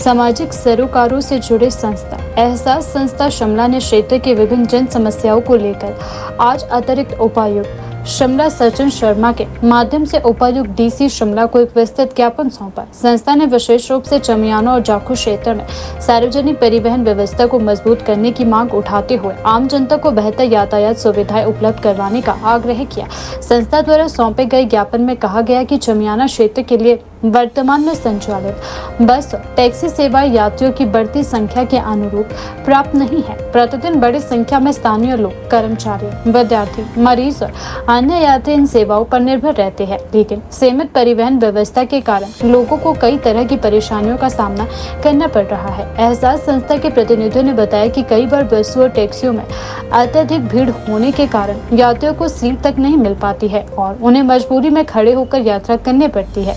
सामाजिक सरोकारों से जुड़े संस्था एहसास संस्था शिमला ने क्षेत्र के विभिन्न जन समस्याओं को लेकर आज अतिरिक्त उपायुक्त शिमला सचिन शर्मा के माध्यम से उपायुक्त डीसी शिमला को एक विस्तृत ज्ञापन सौंपा। संस्था ने विशेष रूप से चमियाना और जाखू क्षेत्र में सार्वजनिक परिवहन व्यवस्था को मजबूत करने की मांग उठाते हुए आम जनता को बेहतर यातायात सुविधाएं उपलब्ध करवाने का आग्रह किया। संस्था द्वारा सौंपे गए ज्ञापन में कहा गया कि चमियाना क्षेत्र के लिए वर्तमान में संचालित बस टैक्सी सेवाएं यात्रियों की बढ़ती संख्या के अनुरूप प्राप्त नहीं है। प्रतिदिन बड़ी संख्या में स्थानीय लोग, कर्मचारी, विद्यार्थी, मरीज और अन्य यात्री इन सेवाओं पर निर्भर रहते हैं, लेकिन सीमित परिवहन व्यवस्था के कारण लोगों को कई तरह की परेशानियों का सामना करना पड़ रहा है। एहसास संस्था के प्रतिनिधियों ने बताया कि कई बार बसों और टैक्सियों में अत्यधिक भीड़ होने के कारण यात्रियों को सीट तक नहीं मिल पाती है और उन्हें मजबूरी में खड़े होकर यात्रा करनी पड़ती है।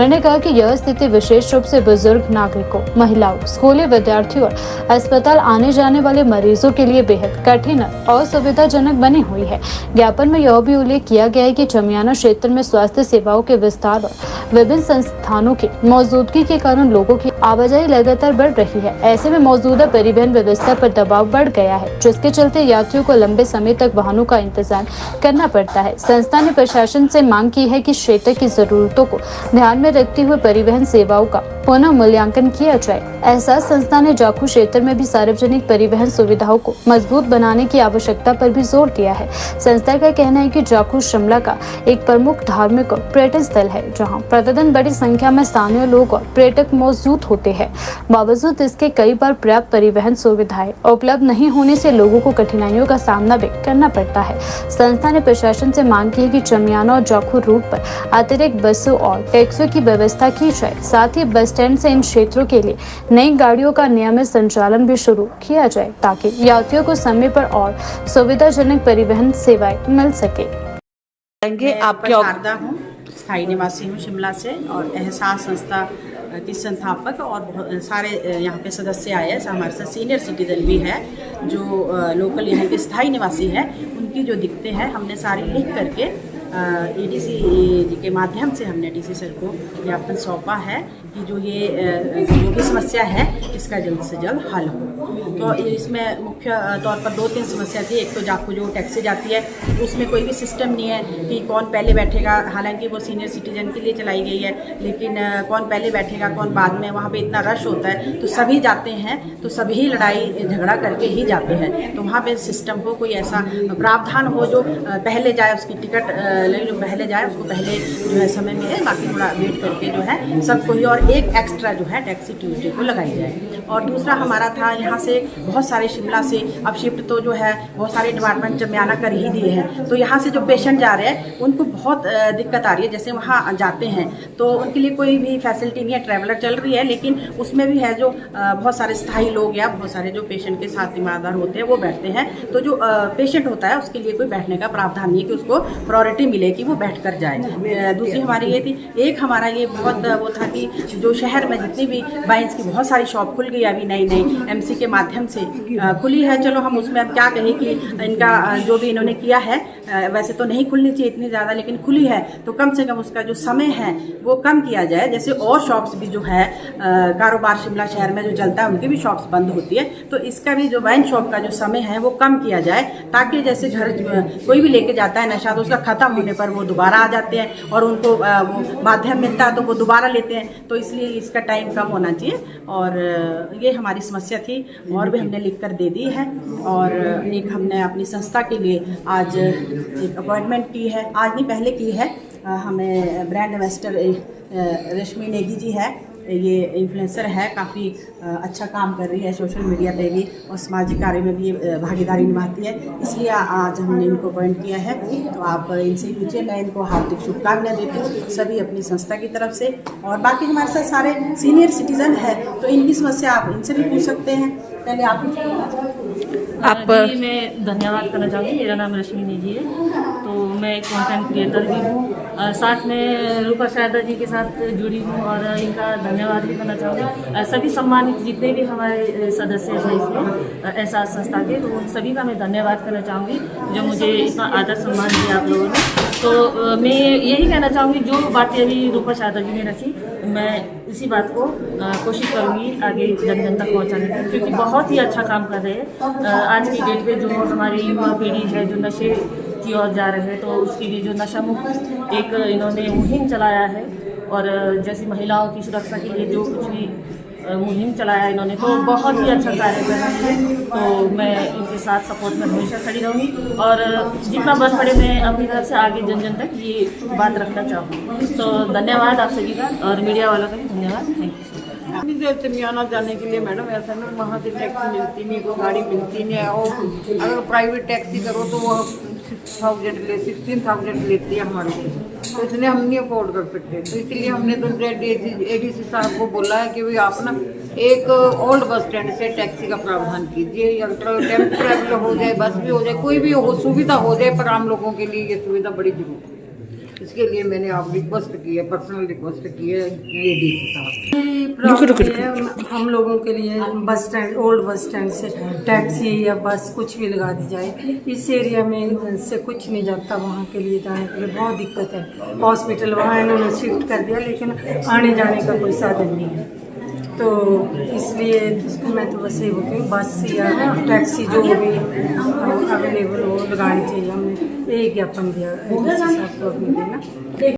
उन्होंने कहा कि यह स्थिति विशेष रूप से बुजुर्ग नागरिकों, महिलाओं, स्कूली विद्यार्थियों और अस्पताल आने जाने वाले मरीजों के लिए बेहद कठिन और असुविधाजनक बनी हुई है। ज्ञापन में यह भी उल्लेख किया गया है कि चमियाना क्षेत्र में स्वास्थ्य सेवाओं के विस्तार और विभिन्न संस्थानों की मौजूदगी के कारण लोगों की आवाजाही लगातार बढ़ रही है। ऐसे में मौजूदा परिवहन व्यवस्था पर दबाव बढ़ गया है, जिसके चलते यात्रियों को लंबे समय तक वाहनों का इंतजार करना पड़ता है। संस्था ने प्रशासन से मांग की है कि क्षेत्र की जरूरतों को ध्यान में रखते हुए परिवहन सेवाओं का पुनः मूल्यांकन किया जाए। एहसास संस्था ने जाखू क्षेत्र में भी सार्वजनिक परिवहन सुविधाओं को मजबूत बनाने की आवश्यकता पर भी जोर दिया है। संस्था का कहना है कि जाखू शिमला का एक प्रमुख धार्मिक और पर्यटन स्थल है, जहां प्रतिदिन बड़ी संख्या में स्थानीय लोग और पर्यटक मौजूद होते हैं। बावजूद इसके कई बार पर्याप्त परिवहन सुविधाएं उपलब्ध नहीं होने से लोगों को कठिनाइयों का सामना भी करना पड़ता है। संस्था ने प्रशासन से मांग की है कि चमियाना और जाखू रूट पर अतिरिक्त बसों और टैक्सियों की व्यवस्था की जाए। साथ ही बस स्टैंड से इन क्षेत्रों के लिए नई गाड़ियों का नियमित संचालन भी शुरू किया जाए, ताकि यात्रियों को समय पर और सुविधाजनक परिवहन सेवाएं मिल सके। आपके शारदा हूँ, स्थायी निवासी हूँ शिमला से और एहसास संस्था की संस्थापक और सारे यहाँ पे सदस्य आए हैं। हमारे साथ सीनियर सिटीजन भी है जो लोकल यहाँ के स्थायी निवासी है। उनकी जो दिक्कतें हैं हमने सारी लिख करके एडीसी जी के माध्यम से हमने डीसी सर को ज्ञापन सौंपा है कि जो भी समस्या है इसका जल्द से जल्द हल हो। तो इसमें मुख्य तौर पर 2-3 समस्या थी। एक तो जाखू जो टैक्सी जाती है उसमें कोई भी सिस्टम नहीं है कि कौन पहले बैठेगा। हालांकि वो सीनियर सिटीजन के लिए चलाई गई है, लेकिन कौन पहले बैठेगा कौन बाद में, वहाँ पे इतना रश होता है तो सभी जाते हैं, तो सभी लड़ाई झगड़ा करके ही जाते हैं। तो वहाँ पे सिस्टम हो, कोई ऐसा प्रावधान हो जो पहले जाए, उसकी टिकट जो पहले जाए उसको पहले जो है समय मिले, बाकी थोड़ा वेट करके जो है सबको ही, और एक एक्स्ट्रा जो है टैक्सी ट्यूजडे को लगाई जाए। और दूसरा हमारा था यहाँ से बहुत सारे शिमला से अब शिफ्ट तो जो है बहुत सारे डिपार्टमेंट चमियाना कर ही दिए हैं, तो यहाँ से जो पेशेंट जा रहे हैं उनको बहुत दिक्कत आ रही है। जैसे वहाँ जाते हैं तो उनके लिए कोई भी फैसिलिटी नहीं है, ट्रैवलर चल रही है, लेकिन उसमें भी है जो बहुत सारे स्थायी लोग या बहुत सारे जो पेशेंट के साथ ईमानदार होते हैं वो बैठते हैं। तो जो पेशेंट होता है उसके लिए कोई बैठने का प्रावधान नहीं है कि उसको प्रायोरिटी मिले कि वो बैठ कर जाए। दूसरी हमारी ये थी, एक हमारा ये बहुत वो था कि जो शहर में जितनी भी बाइंस की बहुत सारी शॉप खुल गई अभी नई एमसी के माध्यम से खुली है। चलो हम उसमें अब क्या कहें कि इनका जो भी इन्होंने किया है, वैसे तो नहीं खुलनी चाहिए इतनी ज़्यादा, लेकिन खुली है तो कम से कम उसका जो समय है वो कम किया जाए। जैसे और शॉप्स भी जो है कारोबार शिमला शहर में जो चलता है उनकी भी शॉप्स बंद होती है, तो इसका भी जो वाइन शॉप का जो समय है वो कम किया जाए, ताकि जैसे घर कोई भी लेके जाता है नशा तो उसका खत्म होने पर वो दोबारा आ जाते हैं और उनको वो माध्यम मिलता है तो वो दोबारा लेते हैं। तो इसलिए इसका टाइम कम होना चाहिए। और ये हमारी समस्या थी और भी हमने लिख कर दे दी है। और एक हमने अपनी संस्था के लिए आज एक अपॉइंटमेंट की है, आज नहीं पहले की है। हमें ब्रांड एम्बेसडर रश्मि नेगी जी है, ये इन्फ्लुएंसर है, काफ़ी अच्छा काम कर रही है सोशल मीडिया पे भी और सामाजिक कार्य में भी भागीदारी निभाती है, इसलिए आज हमने इनको अपॉइंट किया है। तो आप इनसे पूछिए, मैं इनको हार्दिक शुभकामनाएं देती हूँ सभी अपनी संस्था की तरफ से। और बाकी हमारे साथ सारे सीनियर सिटीजन है तो इनकी समस्या आप इनसे भी पूछ सकते हैं। पहले आप मैं धन्यवाद करना चाहूँगी। मेरा नाम रश्मि नेगी है, तो मैं एक कंटेंट क्रिएटर भी हूँ, साथ में रूपा शारदा जी के साथ जुड़ी हूँ और इनका धन्यवाद भी करना चाहूँगी। सभी सम्मानित जितने भी हमारे सदस्य हैं इसमें एहसास संस्था के, तो उन सभी का मैं धन्यवाद करना चाहूँगी जो मुझे इतना आदर सम्मान दिया आप लोगों ने। तो मैं यही कहना चाहूँगी जो बातें अभी रूपा शारदा जी ने रखी, मैं इसी बात को कोशिश करूँगी आगे जन जन तक पहुँचाने की, क्योंकि बहुत ही अच्छा काम कर रहे हैं। आज की डेट में जो हमारी युवा पीढ़ी है जो नशे की ओर जा रहे हैं, तो उसके लिए जो नशा मुक्त एक इन्होंने मुहिम चलाया है, और जैसी महिलाओं की सुरक्षा के लिए जो कुछ भी मुहिम चलाया इन्होंने, तो बहुत ही अच्छा कार्य कर रहे हैं। तो मैं इनके साथ सपोर्ट में हमेशा खड़ी रहूँगी, और जितना बस पड़े मैं अपनी तरफ से आगे जन जन तक ये बात रखना चाहूँगी। तो धन्यवाद आप सभी का, और मीडिया वालों का भी धन्यवाद। Thank you. इतनी देर से मियाना जाने के लिए मैडम ऐसा ना, वहाँ से टैक्सी मिलती नहीं, कोई गाड़ी मिलती नहीं है, और अगर प्राइवेट टैक्सी करो तो वो 16,000 लेती है हमारे से, तो इसलिए हम नहीं अफोर्ड कर सकते। तो इसलिए हमने तो ADC साहब को बोला है कि भाई आप ना एक ओल्ड बस स्टैंड से टैक्सी का प्रावधान कीजिए, या टेम्पो ट्रैवल हो जाए, बस भी हो जाए, कोई भी हो, सुविधा हो जाए, पर आम लोगों के लिए ये सुविधा बड़ी जरूरी है। इसके लिए मैंने आप रिक्वेस्ट की है, पर्सनल रिक्वेस्ट की है ADC साहब। हम लोगों के लिए bus stand, old bus stand से टैक्सी या बस कुछ भी लगा दी जाए। इस एरिया में से कुछ नहीं जाता, वहाँ के लिए जाने के लिए बहुत दिक्कत है। हॉस्पिटल वहाँ इन्होंने शिफ्ट कर दिया, लेकिन आने जाने का कोई साधन नहीं है। तो इसलिए मैं तो बस ये बोलती हूँ, बस या टैक्सी जो भी अवेलेबल हो लगानी चाहिए। हमने एक ज्ञापन दिया ADC साहब को अपने देना।